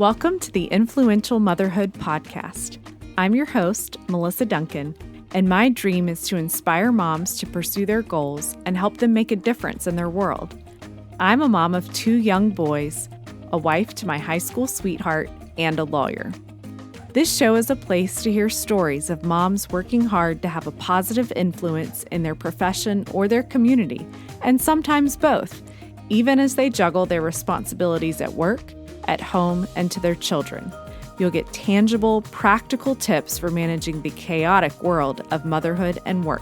Welcome to the Influential Motherhood podcast. I'm your host, Melissa Duncan, and my dream is to inspire moms to pursue their goals and help them make a difference in their world. I'm a mom of 2 young boys, a wife to my high school sweetheart, and a lawyer. This show is a place to hear stories of moms working hard to have a positive influence in their profession or their community, and sometimes both, even as they juggle their responsibilities at work, at home, and to their children. You'll get tangible, practical tips for managing the chaotic world of motherhood and work.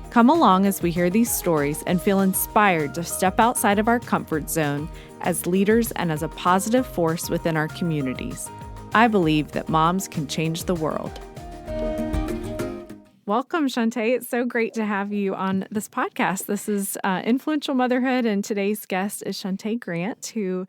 Come along as we hear these stories and feel inspired to step outside of our comfort zone as leaders and as a positive force within our communities. I believe that moms can change the world. Welcome, Shunta. It's so great to have you on this podcast. This is Influential Motherhood, and today's guest is Shunta Grant, who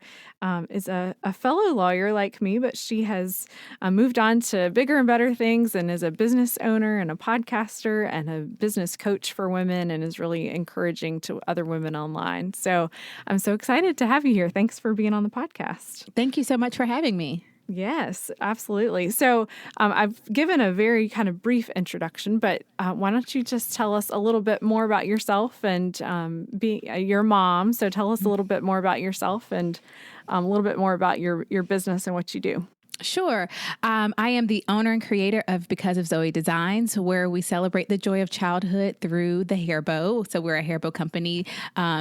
is a fellow lawyer like me, but she has moved on to bigger and better things and is a business owner and a podcaster and a business coach for women and is really encouraging to other women online. So I'm so excited to have you here. Thanks for being on the podcast. Thank you so much for having me. Yes, absolutely. So I've given a very kind of brief introduction, but why don't you just tell us a little bit more about yourself and be your mom. So tell us a little bit more about yourself and a little bit more about your business and what you do. Sure. I am the owner and creator of Because of Zoe Designs, where we celebrate the joy of childhood through the hairbow. So we're a hairbow company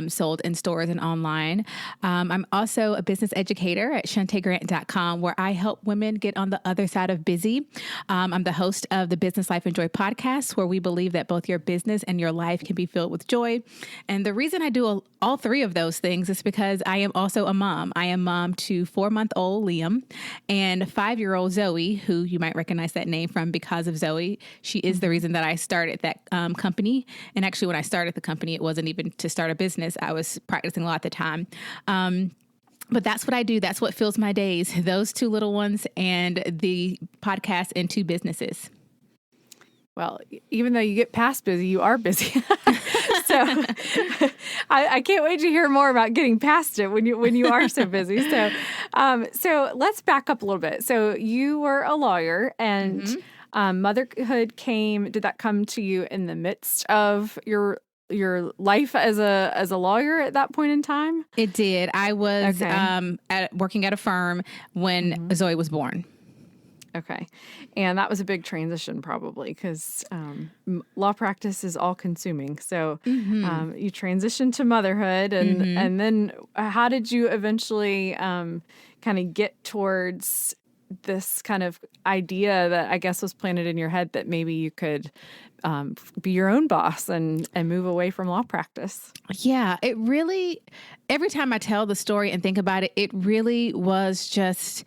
sold in stores and online. I'm also a business educator at shuntagrant.com, where I help women get on the other side of busy. I'm the host of the Business Life and Joy podcast, where we believe that both your business and your life can be filled with joy. And the reason I do all 3 of those things is because I am also a mom. I am mom to 4-month-old Liam and 5-year-old Zoe, who you might recognize that name from Because of Zoe. She is the reason that I started that company. And actually, when I started the company, it wasn't even to start a business. I was practicing law at the time. But that's what I do. That's what fills my days. Those 2 little ones and the podcast and 2 businesses. Well, even though you get past busy, you are busy. So I can't wait to hear more about getting past it when you are so busy. So let's back up a little bit. So you were a lawyer, and motherhood did that come to you in the midst of your life as a lawyer at that point in time? It did. I was working at a firm when Zoe was born. Okay. And that was a big transition probably because law practice is all consuming. So you transitioned to motherhood and then how did you eventually kind of get towards this kind of idea that I guess was planted in your head that maybe you could be your own boss and move away from law practice? Yeah, it really, every time I tell the story and think about it, it really was just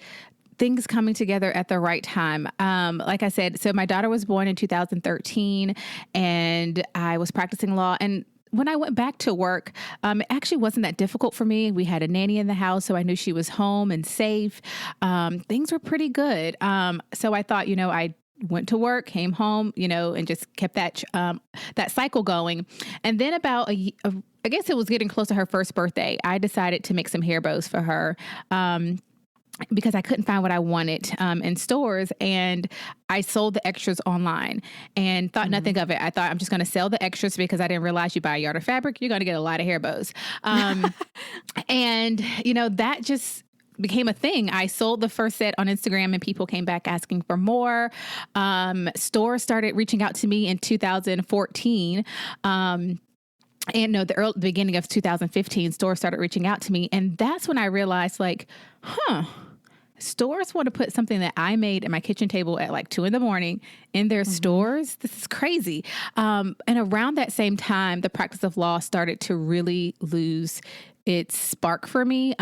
things coming together at the right time. Like I said, so my daughter was born in 2013 and I was practicing law. And when I went back to work, it actually wasn't that difficult for me. We had a nanny in the house, so I knew she was home and safe. Things were pretty good. So I thought, I went to work, came home, and just kept that cycle going. And then about I guess it was getting close to her first birthday, I decided to make some hair bows for her. Because I couldn't find what I wanted in stores, and I sold the extras online and thought nothing of it. I thought I'm just going to sell the extras because I didn't realize you buy a yard of fabric, you're going to get a lot of hair bows. And, that just became a thing. I sold the first set on Instagram and people came back asking for more. Stores started reaching out to me in 2014. And the beginning of 2015, stores started reaching out to me. And that's when I realized stores want to put something that I made at my kitchen table at like 2 a.m. in their stores. This is crazy. And around that same time, the practice of law started to really lose its spark for me.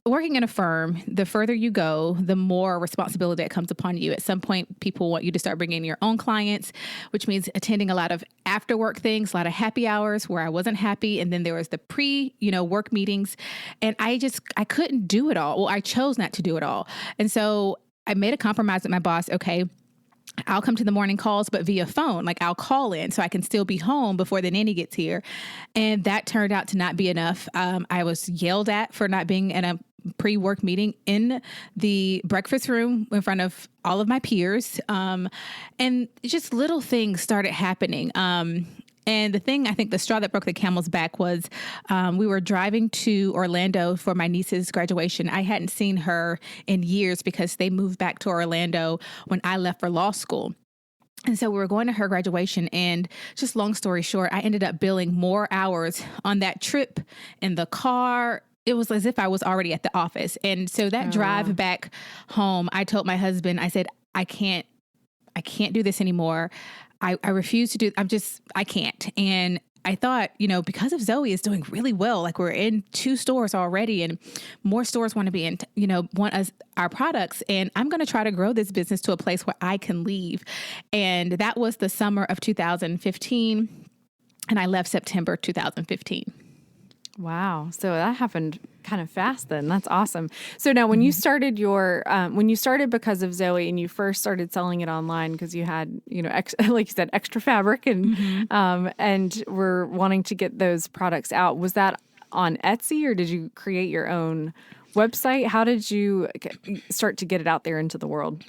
Working in a firm, the further you go, the more responsibility that comes upon you. At some point, people want you to start bringing in your own clients, which means attending a lot of after work things, a lot of happy hours where I wasn't happy. And then there was the work meetings, and I couldn't do it all. Well, I chose not to do it all. And so I made a compromise with my boss. Okay, I'll come to the morning calls, but via phone. Like I'll call in so I can still be home before the nanny gets here. And that turned out to not be enough. I was yelled at for not being in a pre-work meeting in the breakfast room in front of all of my peers. And just little things started happening. And the thing, I think the straw that broke the camel's back was we were driving to Orlando for my niece's graduation. I hadn't seen her in years because they moved back to Orlando when I left for law school. And so we were going to her graduation, and just long story short, I ended up billing more hours on that trip in the car. It was as if I was already at the office. And so that drive back home, I told my husband, I said, I can't do this anymore. I refuse to do, I can't. And I thought, because of Zoe is doing really well, like we're in 2 stores already and more stores want to be in, want us, our products. And I'm going to try to grow this business to a place where I can leave. And that was the summer of 2015. And I left September 2015. Wow. So that happened kind of fast then. That's awesome. So now when you started because of Zoe and you first started selling it online because you had, like you said, extra fabric and were wanting to get those products out, was that on Etsy or did you create your own website? How did you start to get it out there into the world?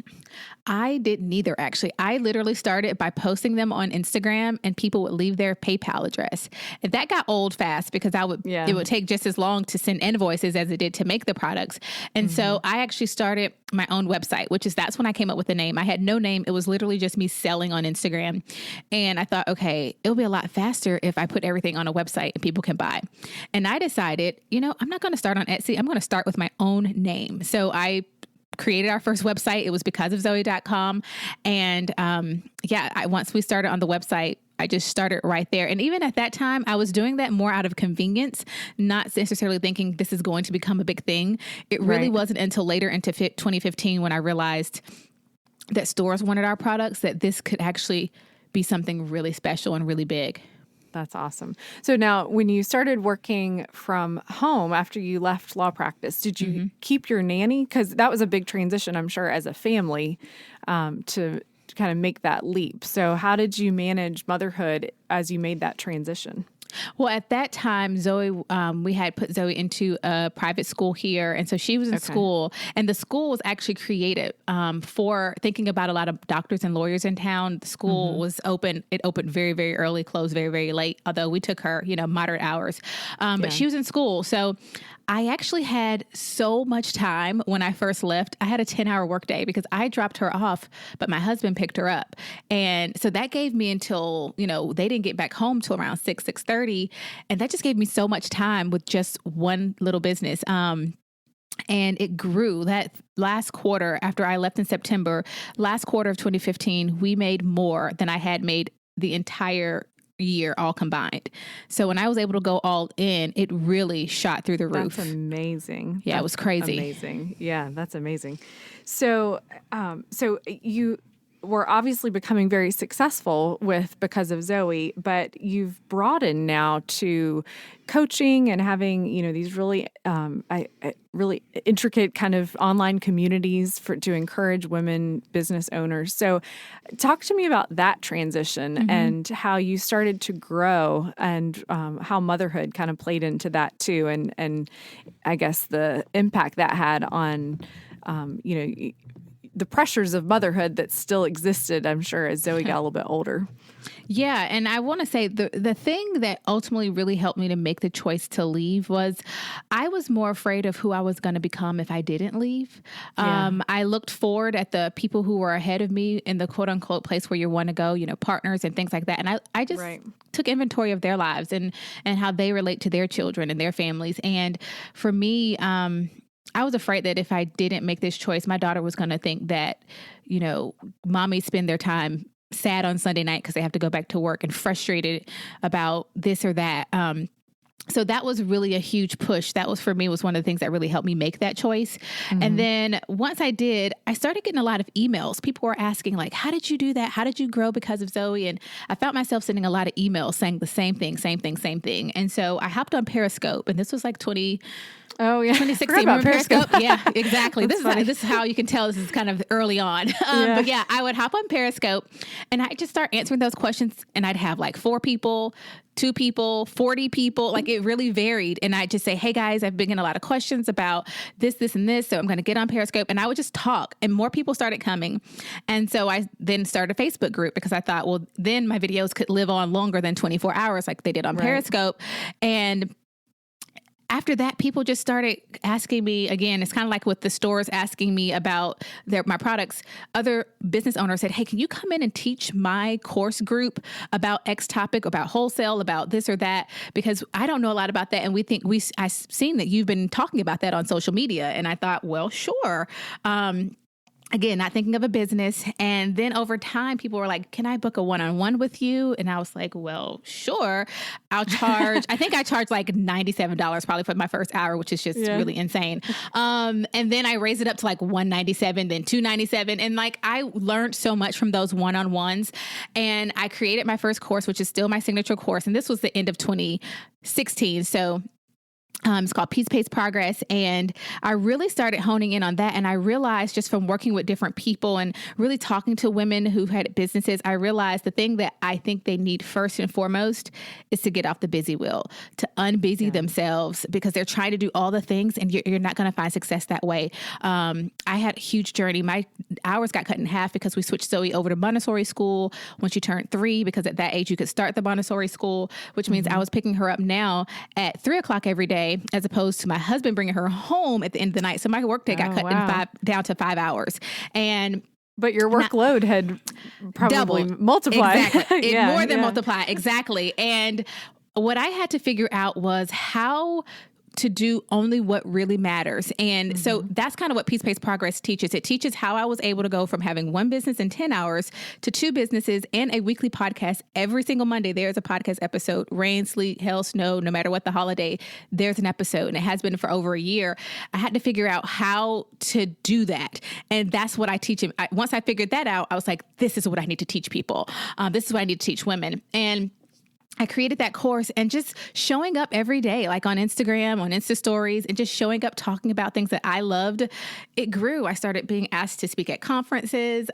I didn't either, actually. I literally started by posting them on Instagram and people would leave their PayPal address. And that got old fast because it would take just as long to send invoices as it did to make the products. And so I actually started my own website, that's when I came up with the name. I had no name. It was literally just me selling on Instagram. And I thought, okay, it'll be a lot faster if I put everything on a website and people can buy. And I decided, I'm not going to start on Etsy. I'm going to start with my own name. So I created our first website. It was becausefzoe.com. And once we started on the website, I just started right there. And even at that time, I was doing that more out of convenience, not necessarily thinking this is going to become a big thing. It really wasn't until later into 2015 when I realized that stores wanted our products, that this could actually be something really special and really big. That's awesome. So now when you started working from home after you left law practice, did you keep your nanny? Because that was a big transition, I'm sure, as a family to kind of make that leap. So how did you manage motherhood as you made that transition? Well, at that time, Zoe, we had put Zoe into a private school here. And so she was in school, and the school was actually created for thinking about a lot of doctors and lawyers in town. The school was open. It opened very, very early, closed very, very late, although we took her, moderate hours. But she was in school. So I actually had so much time when I first left. I had a 10-hour workday because I dropped her off, but my husband picked her up. And so that gave me until, they didn't get back home till around 6:30. And that just gave me so much time with just one little business. And it grew. That last quarter, after I left in September, last quarter of 2015, we made more than I had made the entire year all combined. So when I was able to go all in, it really shot through the roof. That's amazing. Yeah, it was crazy. Amazing. Yeah, that's amazing. So, so you were obviously becoming very successful because of Zoe, but you've broadened now to coaching and having, these really, really intricate kind of online communities to encourage women business owners. So talk to me about that transition and how you started to grow and how motherhood kind of played into that too. And I guess the impact that had on, the pressures of motherhood that still existed, I'm sure, as Zoe got a little bit older. Yeah. And I want to say the thing that ultimately really helped me to make the choice to leave was I was more afraid of who I was going to become if I didn't leave. I looked forward at the people who were ahead of me in the quote unquote place where you want to go, partners and things like that. And I just took inventory of their lives and how they relate to their children and their families. And for me, I was afraid that if I didn't make this choice, my daughter was going to think that, mommies spend their time sad on Sunday night because they have to go back to work and frustrated about this or that. So that was really a huge push. That was, for me, was one of the things that really helped me make that choice. And then once I did, I started getting a lot of emails. People were asking like, how did you do that? How did you grow because of Zoe? And I found myself sending a lot of emails saying the same thing. And so I hopped on Periscope, and this was like Oh, yeah. 2016. About Remember Periscope? Yeah, exactly. This is how you can tell this is kind of early on. But yeah, I would hop on Periscope and I'd just start answering those questions, and I'd have like 4 people, 2 people, 40 people. Like, it really varied. And I'd just say, hey guys, I've been getting a lot of questions about this, and this. So I'm going to get on Periscope, and I would just talk, and more people started coming. And so I then started a Facebook group because I thought, well, then my videos could live on longer than 24 hours like they did on Periscope. And after that, people just started asking me again. It's kind of like with the stores asking me about my products. Other business owners said, hey, can you come in and teach my course group about X topic, about wholesale, about this or that? Because I don't know a lot about that. And I've seen that you've been talking about that on social media. And I thought, well, sure. Again, not thinking of a business. And then over time, people were like, can I book a one-on-one with you? And I was like, well, sure. I think I charged like $97 probably for my first hour, which is just really insane. And then I raised it up to like $197, then $297. And like, I learned so much from those one-on-ones. And I created my first course, which is still my signature course. And this was the end of 2016. So it's called Peace Pace Progress. And I really started honing in on that. And I realized just from working with different people and really talking to women who had businesses, I realized the thing that I think they need first and foremost is to get off the busy wheel, to unbusy themselves, because they're trying to do all the things and you're not going to find success that way. I had a huge journey. My hours got cut in half because we switched Zoe over to Montessori school when she turned 3, because at that age you could start the Montessori school, which means I was picking her up now at 3:00 every day, as opposed to my husband bringing her home at the end of the night. So my workday got cut down to 5 hours. But your workload had probably multiplied. Exactly. More than multiplied. Exactly. And what I had to figure out was how to do only what really matters. And so that's kind of what Peace Pace Progress teaches. It teaches how I was able to go from having one business in 10 hours to 2 businesses and a weekly podcast. Every single Monday, there's a podcast episode. Rain, sleet, hail, snow, no matter what the holiday, there's an episode. And it has been for over a year. I had to figure out how to do that. And that's what I teach him. Once I figured that out, I was like, this is what I need to teach people. This is what I need to teach women. And I created that course, and just showing up every day, like on Instagram, on Insta stories, and just showing up, talking about things that I loved. It grew. I started being asked to speak at conferences.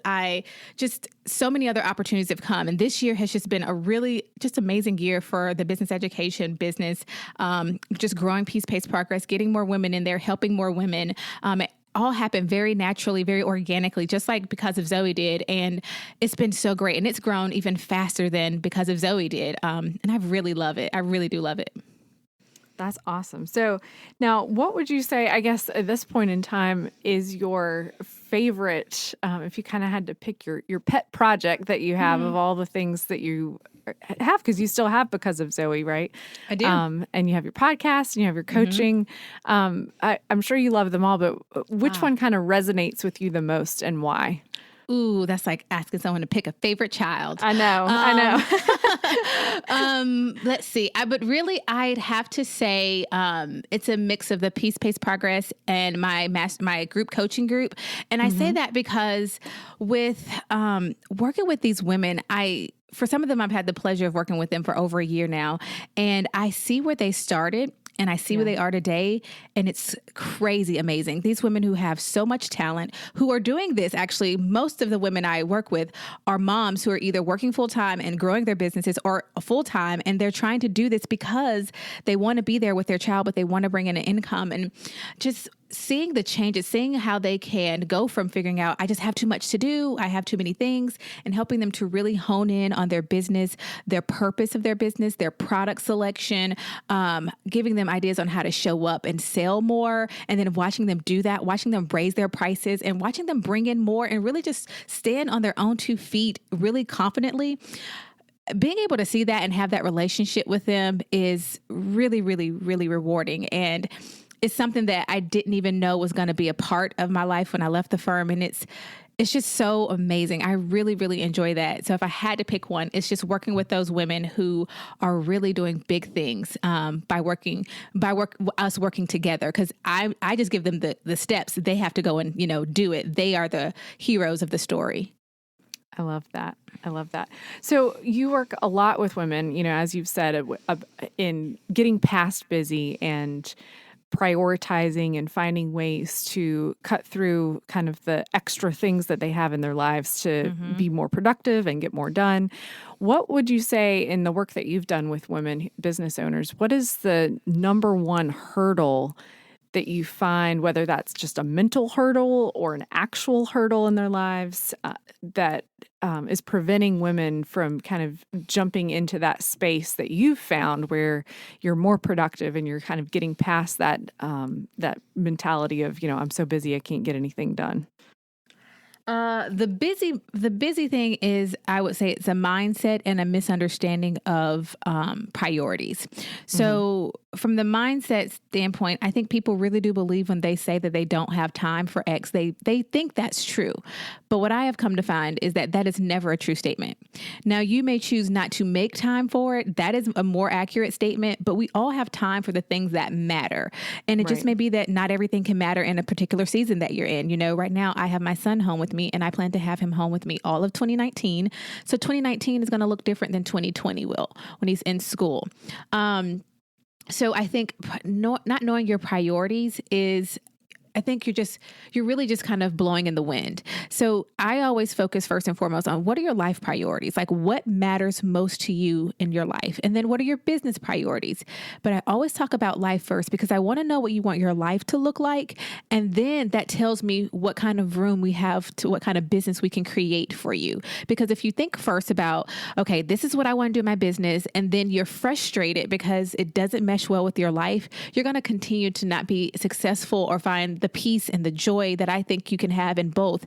So many other opportunities have come. And this year has just been a really just amazing year for the business education business, just growing Peace Pace Progress, getting more women in there, helping more women. All happened very naturally, very organically, just like Because of Zoe did. And it's been so great. And it's grown even faster than Because of Zoe did. And I really love it. I really do love it. That's awesome. So now what would you say, I guess at this point in time, is your favorite, if you kind of had to pick your pet project that you have of all the things that you have, because you still have Because of Zoe, right? I do. And you have your podcast and you have your coaching. I'm sure you love them all, but which one kind of resonates with you the most and why? Ooh, that's like asking someone to pick a favorite child. I know. Let's see. But really, I'd have to say it's a mix of the Peace Pace Progress and my group coaching group. And I say that because with working with these women, for some of them, I've had the pleasure of working with them for over a year now, and I see where they started. And I see where they are today, and it's crazy amazing. These women who have so much talent, who are doing this, actually, most of the women I work with are moms who are either working full-time and growing their businesses, or full-time, and they're trying to do this because they want to be there with their child, but they want to bring in an income. And just seeing the changes, seeing how they can go from figuring out, I just have too much to do, I have too many things, and helping them to really hone in on their business, their purpose of their business, their product selection, giving them ideas on how to show up and sell more, and then watching them do that, watching them raise their prices, and watching them bring in more and really just stand on their own 2 feet really confidently. Being able to see that and have that relationship with them is really, really, really rewarding. And it's something that I didn't even know was going to be a part of my life when I left the firm. And it's just so amazing. I really, really enjoy that. So if I had to pick one, it's just working with those women who are really doing big things by us working together. Because I just give them the steps. They have to go and, do it. They are the heroes of the story. I love that. So you work a lot with women, as you've said, in getting past busy and prioritizing and finding ways to cut through kind of the extra things that they have in their lives to be more productive and get more done. What would you say in the work that you've done with women business owners, what is the number one hurdle that you find, whether that's just a mental hurdle or an actual hurdle in their lives, that is preventing women from kind of jumping into that space that you've found where you're more productive and you're kind of getting past that that mentality of, I'm so busy I can't get anything done? The busy thing is, I would say it's a mindset and a misunderstanding of priorities. So from the mindset standpoint, I think people really do believe when they say that they don't have time for X, they think that's true. But what I have come to find is that that is never a true statement. Now, you may choose not to make time for it. That is a more accurate statement, but we all have time for the things that matter. And it just may be that not everything can matter in a particular season that you're in. Right now I have my son home with me, and I plan to have him home with me all of 2019. So 2019 is going to look different than 2020 will when he's in school. So I think not knowing your priorities is, I think you're really just kind of blowing in the wind. So I always focus first and foremost on what are your life priorities? Like, what matters most to you in your life? And then what are your business priorities? But I always talk about life first because I want to know what you want your life to look like. And then that tells me what kind of room we have to what kind of business we can create for you. Because if you think first about, okay, this is what I want to do in my business, and then you're frustrated because it doesn't mesh well with your life, you're going to continue to not be successful or find the peace and the joy that I think you can have in both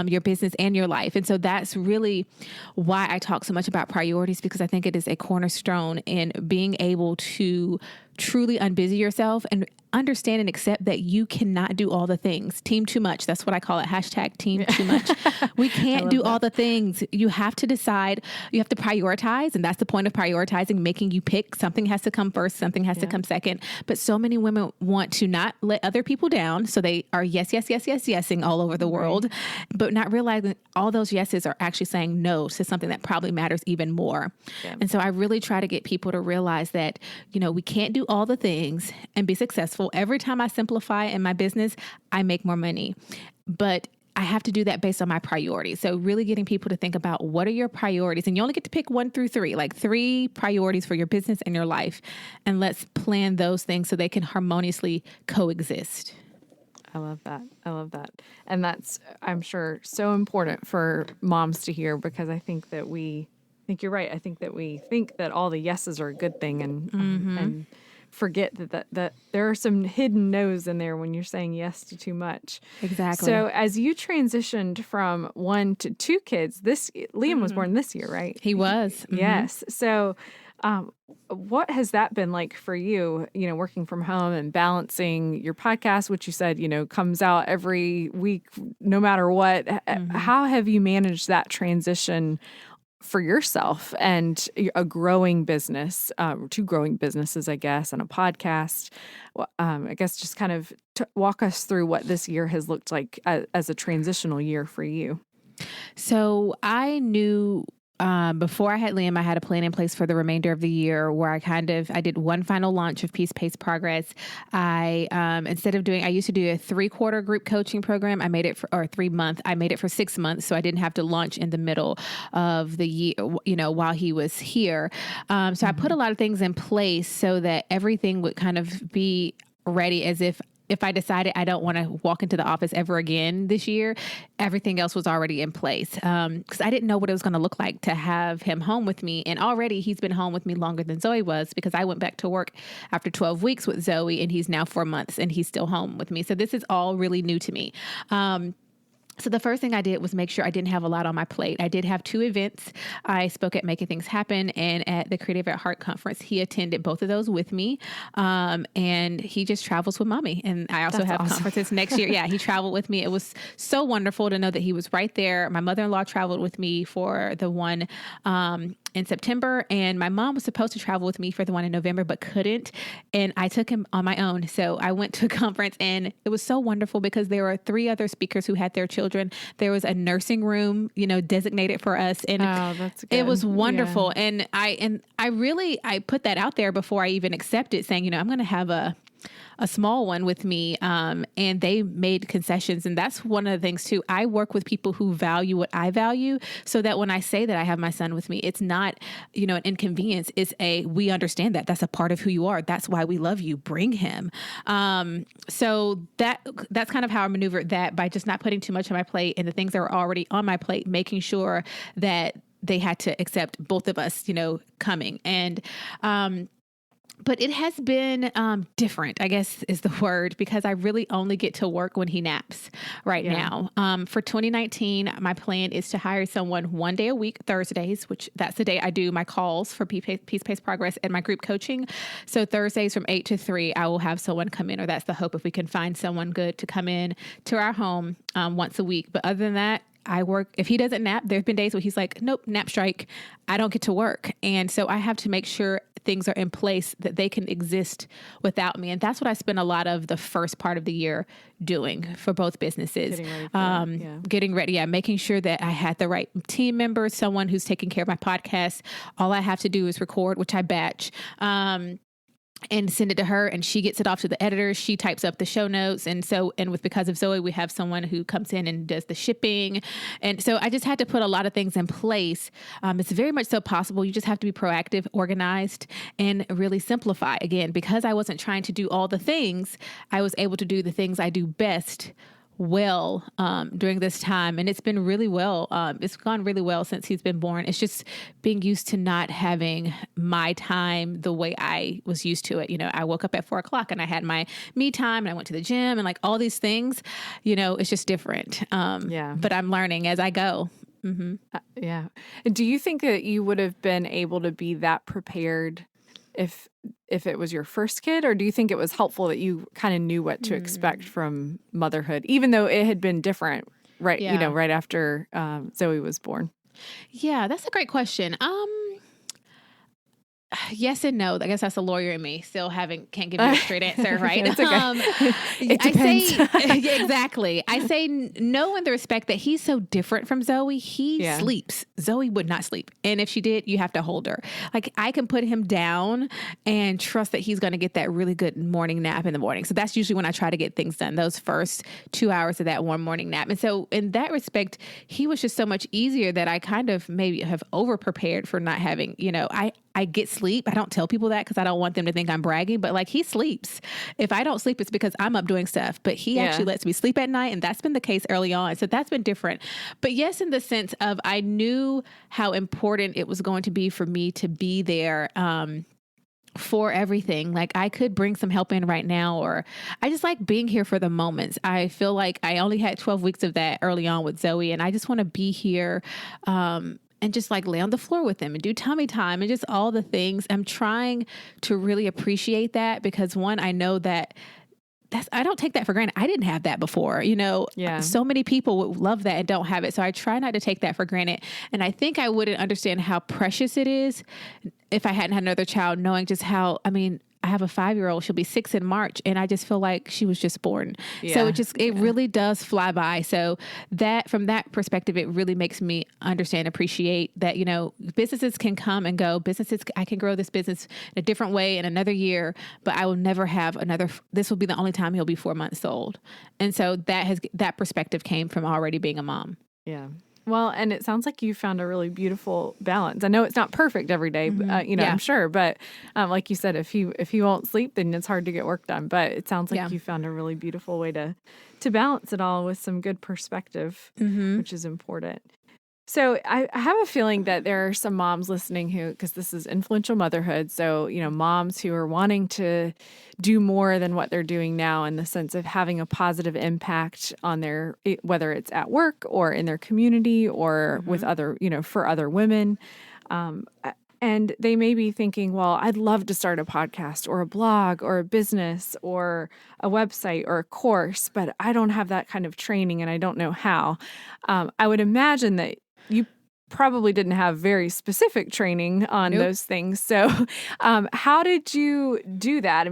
your business and your life. And so that's really why I talk so much about priorities, because I think it is a cornerstone in being able to truly unbusy yourself and understand and accept that you cannot do all the things. Team too much. That's what I call it. # team too much. We can't do all the things. You have to decide. You have to prioritize. And that's the point of prioritizing, making you pick. Something has to come first. Something has to come second. But so many women want to not let other people down. So they are yesing all over the world, but not realizing all those yeses are actually saying no to something that probably matters even more. Yeah. And so I really try to get people to realize that, we can't do all the things and be successful. Every time I simplify in my business, I make more money. But I have to do that based on my priorities. So really getting people to think about what are your priorities, and you only get to pick 1 through 3, like 3 priorities for your business and your life. And let's plan those things so they can harmoniously coexist. I love that. And that's, I'm sure, so important for moms to hear, because I think you're right. I think that we think that all the yeses are a good thing, and forget that there are some hidden no's in there when you're saying yes to too much. Exactly. So as you transitioned from 1 to 2 kids, Liam was born this year, right? He was. Yes. So what has that been like for you, working from home and balancing your podcast, which you said, comes out every week, no matter what? How have you managed that transition for yourself and a growing business, 2 growing businesses, I guess, and a podcast? I guess just kind of walk us through what this year has looked like as a transitional year for you. So I knew before I had Liam, I had a plan in place for the remainder of the year where I did one final launch of Peace, Pace, Progress. I used to do a 3-quarter group coaching program. I made it for 3 month. I made it for 6 months. So I didn't have to launch in the middle of the year, while he was here. So I put a lot of things in place so that everything would kind of be ready, as if I decided I don't want to walk into the office ever again this year, everything else was already in place. Because I didn't know what it was going to look like to have him home with me. And already he's been home with me longer than Zoe was, because I went back to work after 12 weeks with Zoe, and he's now 4 months and he's still home with me. So this is all really new to me. So the first thing I did was make sure I didn't have a lot on my plate. I did have 2 events. I spoke at Making Things Happen and at the Creative at Heart conference. He attended both of those with me. And he just travels with mommy. And I also have conferences next year. Yeah, he traveled with me. It was so wonderful to know that he was right there. My mother-in-law traveled with me for the one in September, and my mom was supposed to travel with me for the one in November, but couldn't. And I took him on my own. So I went to a conference, and it was so wonderful because there were 3 other speakers who had their children. There was a nursing room, designated for us. And that's good. It was wonderful. Yeah. And I put that out there before I even accepted, saying, I'm going to have a a small one with me, and they made concessions. And that's one of the things too. I work with people who value what I value, so that when I say that I have my son with me, it's not, an inconvenience. It's we understand that that's a part of who you are. That's why we love you. Bring him. So that's kind of how I maneuvered that, by just not putting too much on my plate, and the things that were already on my plate, making sure that they had to accept both of us, coming. And, but it has been different, I guess is the word, because I really only get to work when he naps right now. For 2019, my plan is to hire someone 1 day a week, Thursdays, which that's the day I do my calls for Peace Pace Progress and my group coaching. So Thursdays from 8 to 3, I will have someone come in, or that's the hope, if we can find someone good to come in to our home once a week. But other than that, I work. If he doesn't nap, there's been days where he's like, nope, nap strike. I don't get to work. And so I have to make sure things are in place that they can exist without me. And that's what I spent a lot of the first part of the year doing for both businesses. Getting ready. Making sure that I had the right team members, someone who's taking care of my podcast. All I have to do is record, which I batch. And send it to her, and she gets it off to the editor. She types up the show notes. And because of Zoe, we have someone who comes in and does the shipping. And so I just had to put a lot of things in place. It's very much so possible. You just have to be proactive, organized, and really simplify. Again, because I wasn't trying to do all the things, I was able to do the things I do best well during this time. And it's been really well. It's gone really well since he's been born. It's just being used to not having my time the way I was used to it. I woke up at 4:00 and I had my me time, and I went to the gym, and like all these things, it's just different. But I'm learning as I go. Mm-hmm. Do you think that you would have been able to be that prepared if it was your first kid, or do you think it was helpful that you kind of knew what to expect from motherhood, even though it had been different, right? Right after Zoe was born? Yeah, that's a great question. Yes and no. I guess that's a lawyer in me. Still can't give you a straight answer, right? It's okay. It depends. Exactly. I say no in the respect that he's so different from Zoe. He sleeps. Zoe would not sleep. And if she did, you have to hold her. Like, I can put him down and trust that he's going to get that really good morning nap in the morning. So that's usually when I try to get things done, those first 2 hours of that one morning nap. And so in that respect, he was just so much easier that I kind of maybe have over prepared for not having, I get sleep. I don't tell people that because I don't want them to think I'm bragging, but like, he sleeps. If I don't sleep, it's because I'm up doing stuff, but he actually lets me sleep at night. And that's been the case early on. So that's been different. But yes, in the sense of, I knew how important it was going to be for me to be there, for everything. Like, I could bring some help in right now, or I just like being here for the moments. I feel like I only had 12 weeks of that early on with Zoe, and I just want to be here, and just like lay on the floor with him and do tummy time and just all the things. I'm trying to really appreciate that, because one, I know that I don't take that for granted. I didn't have that before, So many people would love that and don't have it. So I try not to take that for granted. And I think I wouldn't understand how precious it is if I hadn't had another child, knowing just how, I have a 5-year-old. She'll be 6 in March. And I just feel like she was just born. So it really does fly by. So from that perspective, it really makes me understand, appreciate that, businesses can come and go. I can grow this business in a different way in another year, but I will never have this will be the only time he'll be 4 months old. And so that perspective came from already being a mom. Yeah. Well, and it sounds like you found a really beautiful balance. I know it's not perfect every day, I'm sure. But like you said, if he won't sleep, then it's hard to get work done. But it sounds like you found a really beautiful way to balance it all with some good perspective, which is important. So I have a feeling that there are some moms listening because this is influential motherhood. So, moms who are wanting to do more than what they're doing now, in the sense of having a positive impact on whether it's at work or in their community or with other, for other women. And they may be thinking, well, I'd love to start a podcast or a blog or a business or a website or a course, but I don't have that kind of training and I don't know how. I would imagine that you probably didn't have very specific training on those things. So how did you do that?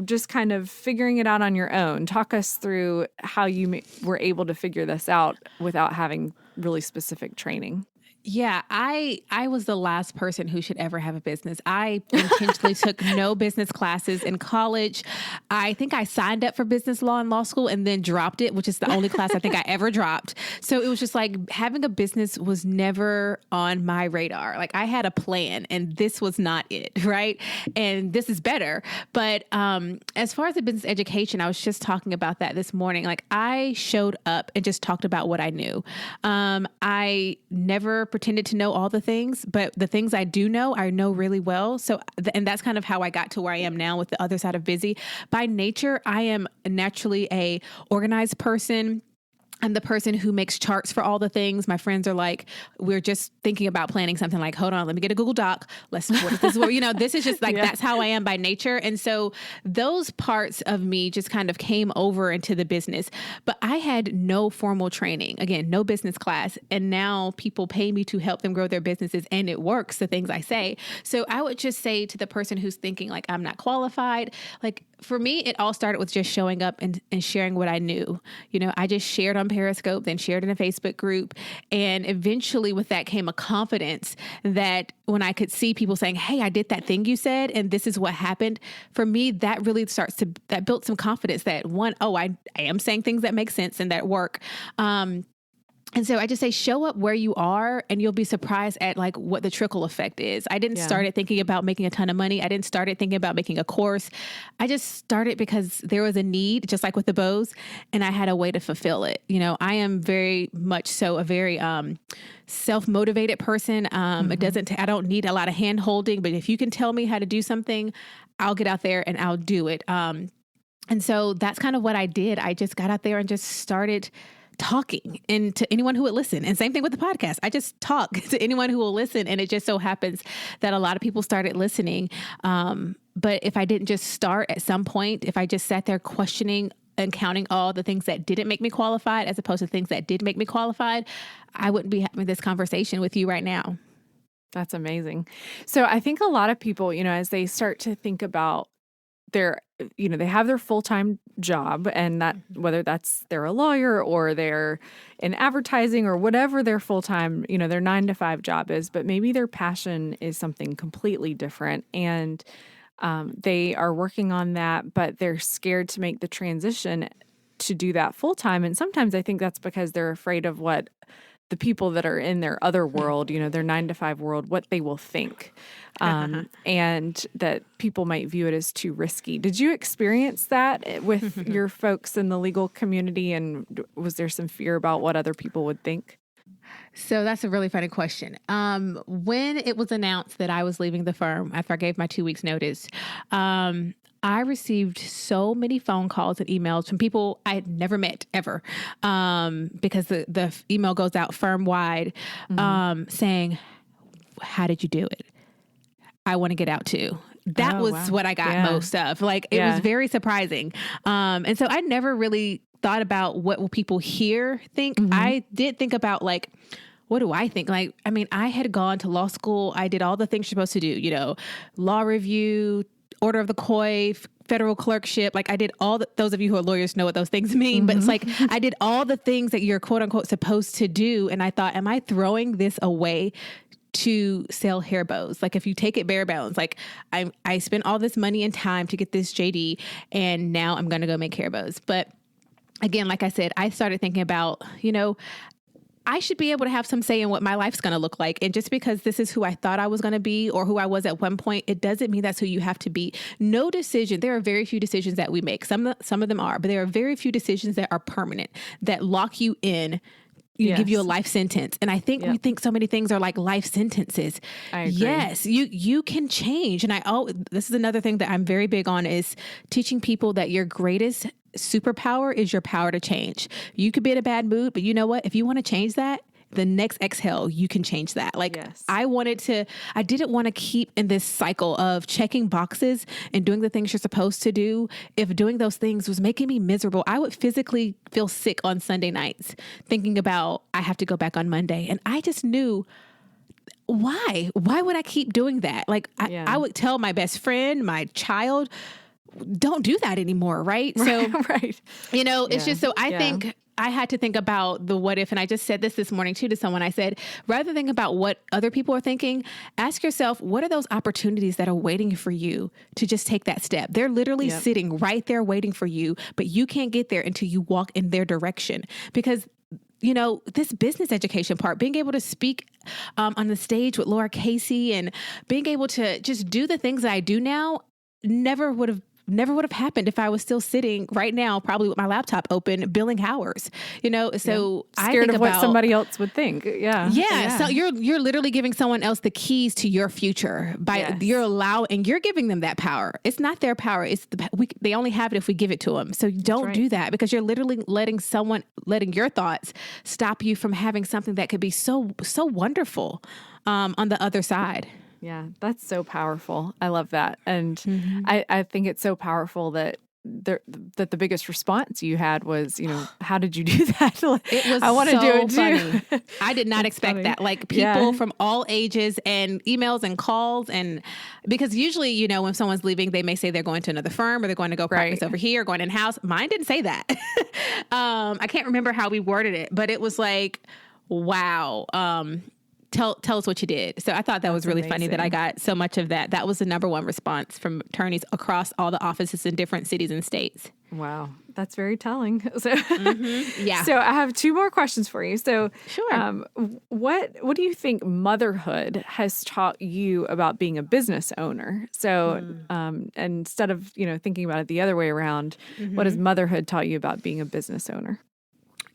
Just kind of figuring it out on your own. Talk us through how you were able to figure this out without having really specific training. Yeah, I was the last person who should ever have a business. I intentionally took no business classes in college. I think I signed up for business law in law school and then dropped it, which is the only class I think I ever dropped. So it was just like having a business was never on my radar. Like I had a plan and this was not it, right? And this is better. But as far as the business education, I was just talking about that this morning. Like I showed up and just talked about what I knew. I never pretended to know all the things, but the things I do know, I know really well. So, and that's kind of how I got to where I am now with the other side of busy. By nature, I am naturally a organized person. I'm the person who makes charts for all the things. My friends are like, we're just thinking about planning something like, hold on, let me get a Google Doc. This is what, this is just like, that's how I am by nature. And so those parts of me just kind of came over into the business, but I had no formal training, again, no business class. And now people pay me to help them grow their businesses and it works, the things I say. So I would just say to the person who's thinking like, I'm not qualified, like for me, it all started with just showing up and sharing what I knew. I just shared on Periscope, then shared in a Facebook group. And eventually with that came a confidence that when I could see people saying, hey, I did that thing you said, and this is what happened. For me, that really that built some confidence that I am saying things that make sense and that work. And so I just say, show up where you are and you'll be surprised at like what the trickle effect is. I didn't start it thinking about making a ton of money. I didn't start it thinking about making a course. I just started because there was a need, just like with the bows, and I had a way to fulfill it. I am very much so a very self-motivated person. I don't need a lot of hand holding, but if you can tell me how to do something, I'll get out there and I'll do it. And so that's kind of what I did. I just got out there and just started talking and to anyone who would listen. And same thing with the podcast. I just talk to anyone who will listen. And it just so happens that a lot of people started listening. But if I didn't just start at some point, if I just sat there questioning and counting all the things that didn't make me qualified as opposed to things that did make me qualified, I wouldn't be having this conversation with you right now. That's amazing. So I think a lot of people, as they start to think about they have their full-time job, and that whether they're a lawyer or they're in advertising or whatever their full-time, their 9-to-5 job is, but maybe their passion is something completely different. And they are working on that, but they're scared to make the transition to do that full-time. And sometimes I think that's because they're afraid of what the people that are in their other world, their 9-to-5 world, what they will think, and that people might view it as too risky. Did you experience that with your folks in the legal community? And was there some fear about what other people would think? So that's a really funny question. When it was announced that I was leaving the firm after I gave my 2 weeks notice, I received so many phone calls and emails from people I had never met ever, because the email goes out firm-wide, saying, how did you do it? I want to get out too. That was what I got most of. Like, it was very surprising. And so I never really thought about what will people here think. I did think about like, what do I think? Like, I mean, I had gone to law school. I did all the things you're supposed to do, law review, order of the COI, federal clerkship. Like I did those of you who are lawyers know what those things mean, but it's like, I did all the things that you're quote unquote supposed to do. And I thought, am I throwing this away to sell hair bows? Like if you take it bare bones, like I spent all this money and time to get this JD and now I'm going to go make hair bows. But again, like I said, I started thinking about, I should be able to have some say in what my life's going to look like. And just because this is who I thought I was going to be or who I was at one point, it doesn't mean that's who you have to be. No decision. There are very few decisions that we make. Some of them are, but there are very few decisions that are permanent, that lock you in, give you a life sentence. And I think we think so many things are like life sentences. I agree. Yes, you can change. And this is another thing that I'm very big on is teaching people that your greatest superpower is your power to change. You could be in a bad mood, but you know what? If you want to change that, the next exhale, you can change that. Like I didn't want to keep in this cycle of checking boxes and doing the things you're supposed to do. If doing those things was making me miserable, I would physically feel sick on Sunday nights thinking about, I have to go back on Monday. And I just knew, why would I keep doing that? Like I would tell my best friend, my child, don't do that anymore. Right. So, right. it's just, so I think I had to think about the what if, and I just said this morning too to someone. I said, rather than think about what other people are thinking, ask yourself, what are those opportunities that are waiting for you to just take that step? They're literally sitting right there waiting for you, but you can't get there until you walk in their direction. Because this business education part, being able to speak on the stage with Laura Casey and being able to just do the things that I do now never would have happened if I was still sitting right now, probably with my laptop open, billing hours, so I scared think of what somebody else would think. Yeah. So you're literally giving someone else the keys to your future by you're giving them that power. It's not their power. They only have it if we give it to them. So don't do that, because you're literally letting your thoughts stop you from having something that could be so wonderful, on the other side. Yeah, that's so powerful. I love that. And I think it's so powerful that the biggest response you had was, how did you do that? It was I want to do it funny. too. I did not expect that. Like, people from all ages and emails and calls. And because usually, when someone's leaving, they may say they're going to another firm or they're going to go practice over here, going in-house. Mine didn't say that. I can't remember how we worded it, but it was like, wow. Tell us what you did. So I thought that was really amazing. Funny that I got so much of that. That was the number one response from attorneys across all the offices in different cities and states. Wow. That's very telling. So, yeah. So I have two more questions for you. So sure. What do you think motherhood has taught you about being a business owner? So instead of, thinking about it the other way around, what has motherhood taught you about being a business owner?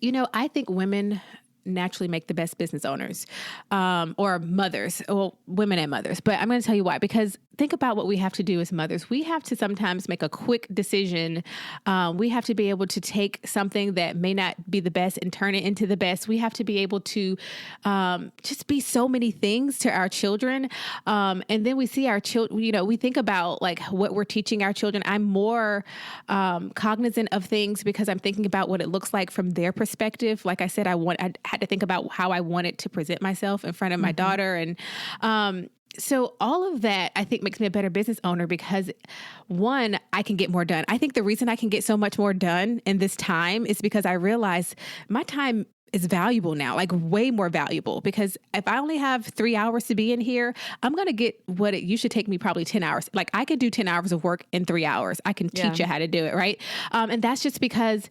I think women naturally make the best business owners, or mothers, well, women and mothers. But I'm going to tell you why, because think about what we have to do as mothers. We have to sometimes make a quick decision. We have to be able to take something that may not be the best and turn it into the best. We have to be able to just be so many things to our children. And then we see our children, we think about like what we're teaching our children. I'm more cognizant of things because I'm thinking about what it looks like from their perspective. Like I said, I had to think about how I wanted to present myself in front of my daughter. And so all of that, I think, makes me a better business owner because, one, I can get more done. I think the reason I can get so much more done in this time is because I realize my time is valuable now, like way more valuable, because if I only have 3 hours to be in here, I'm going to get what it used to take me probably 10 hours. Like I could do 10 hours of work in 3 hours. I can teach you how to do it. Right. And that's just because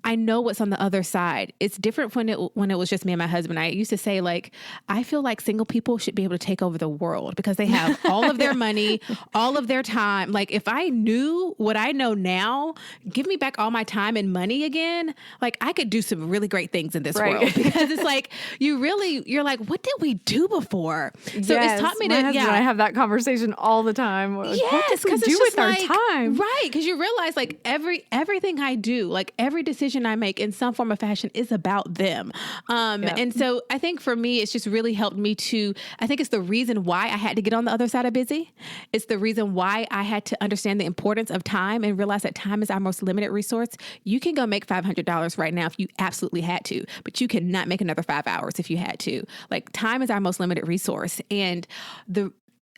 I know what's on the other side. It's different when it was just me and my husband. I used to say, like, I feel like single people should be able to take over the world because they have all of their money, all of their time. Like, if I knew what I know now, give me back all my time and money again, like, I could do some really great things in this world. Because it's like, you're like, what did we do before? So it's taught me my husband and I have that conversation all the time. Like, what did we do with our time? Right, because you realize, like, everything I do, like, every decision I make in some form of fashion is about them. And so I think for me, it's just really helped me I think it's the reason why I had to get on the other side of busy. It's the reason why I had to understand the importance of time and realize that time is our most limited resource. You can go make $500 right now if you absolutely had to, but you cannot make another 5 hours if you had to. Like, time is our most limited resource. And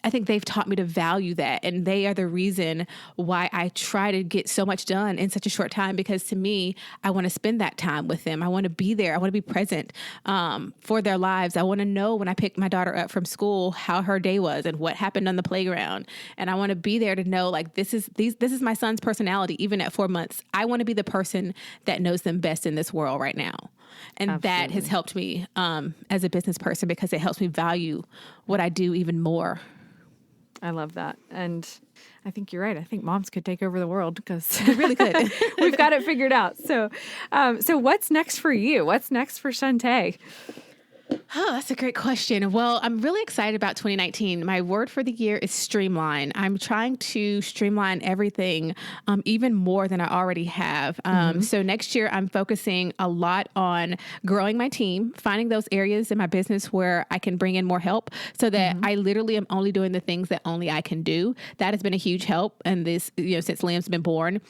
I think they've taught me to value that. And they are the reason why I try to get so much done in such a short time, because to me, I want to spend that time with them. I want to be there. I want to be present for their lives. I want to know when I pick my daughter up from school, how her day was and what happened on the playground. And I want to be there to know, like, this is my son's personality, even at 4 months. I want to be the person that knows them best in this world right now. And Absolutely. That has helped me as a business person, because it helps me value what I do even more. I love that. And I think you're right. I think moms could take over the world because they really could. We've got it figured out. So what's next for you? What's next for Shunta? Oh, that's a great question. Well, I'm really excited about 2019. My word for the year is streamline. I'm trying to streamline everything even more than I already have. So next year, I'm focusing a lot on growing my team, finding those areas in my business where I can bring in more help so that I literally am only doing the things that only I can do. That has been a huge help. And this, since Liam's been born.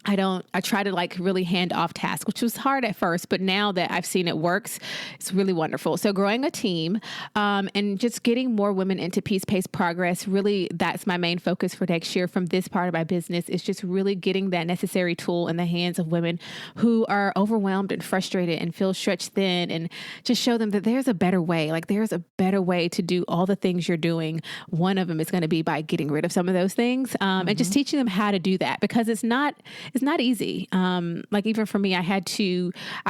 I try to like really hand off tasks, which was hard at first, but now that I've seen it works, it's really wonderful. So growing a team, and just getting more women into peace-paced progress, really that's my main focus for next year from this part of my business, is just really getting that necessary tool in the hands of women who are overwhelmed and frustrated and feel stretched thin, and just show them that there's a better way. Like there's a better way to do all the things you're doing. One of them is going to be by getting rid of some of those things, and just teaching them how to do that, because it's not easy. Like even for me, I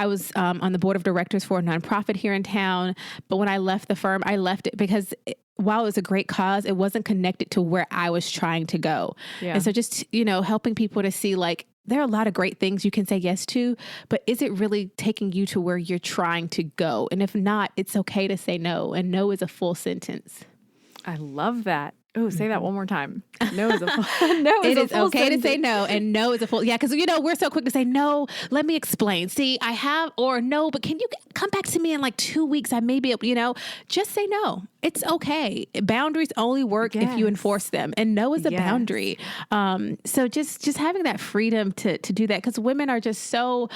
was on the board of directors for a nonprofit here in town. But when I left the firm, I left it because while it was a great cause, it wasn't connected to where I was trying to go. Yeah. And so just, helping people to see like, there are a lot of great things you can say yes to, but is it really taking you to where you're trying to go? And if not, it's okay to say no. And no is a full sentence. I love that. Oh, say that one more time. No is a full It is okay sentence. To say no, and no is a full. Yeah, because we're so quick to say no. Let me explain. See, I have, or no, but can you come back to me in like 2 weeks? I may be able, just say no. It's okay. Boundaries only work if you enforce them, and no is a boundary. So just having that freedom to do that, because women are just so.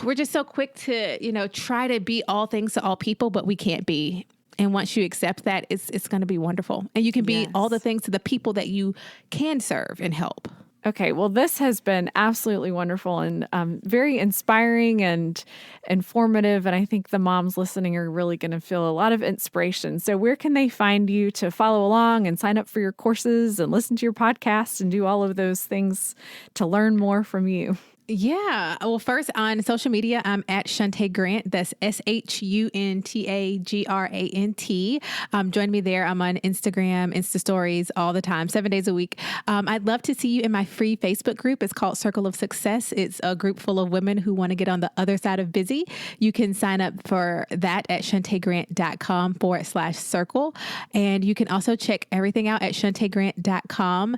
We're just so quick to try to be all things to all people, but we can't be. And once you accept that, it's going to be wonderful. And you can be all the things to the people that you can serve and help. Okay, well, this has been absolutely wonderful and very inspiring and informative. And I think the moms listening are really going to feel a lot of inspiration. So where can they find you to follow along and sign up for your courses and listen to your podcast and do all of those things to learn more from you? Yeah. Well, first on social media, I'm at Shunta Grant. That's SHUNTA GRANT. Join me there. I'm on Instagram, Insta Stories all the time, 7 days a week. I'd love to see you in my free Facebook group. It's called Circle of Success. It's a group full of women who want to get on the other side of busy. You can sign up for that at shuntagrant.com/circle. And you can also check everything out at shuntagrant.com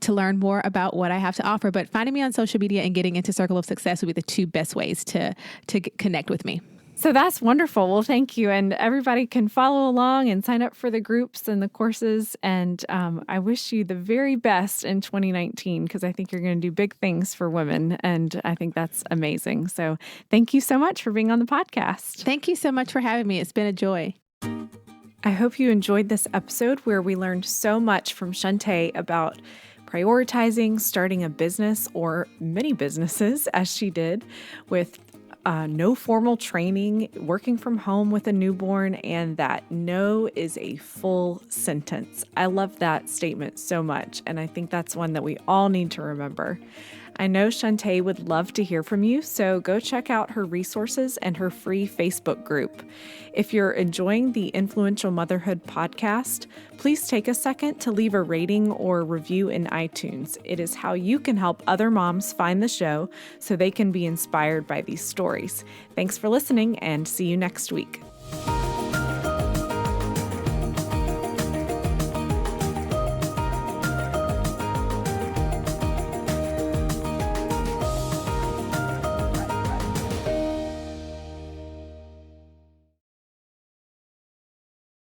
to learn more about what I have to offer. But finding me on social media and getting into Circle of Success would be the two best ways to connect with me. So that's wonderful. Well, thank you. And everybody can follow along and sign up for the groups and the courses. And I wish you the very best in 2019, because I think you're going to do big things for women. And I think that's amazing. So thank you so much for being on the podcast. Thank you so much for having me. It's been a joy. I hope you enjoyed this episode where we learned so much from Shunta about prioritizing, starting a business or many businesses, as she did, with no formal training, working from home with a newborn, and that no is a full sentence. I love that statement so much, and I think that's one that we all need to remember. I know Shunta would love to hear from you, so go check out her resources and her free Facebook group. If you're enjoying the Influential Motherhood podcast, please take a second to leave a rating or review in iTunes. It is how you can help other moms find the show so they can be inspired by these stories. Thanks for listening, and see you next week.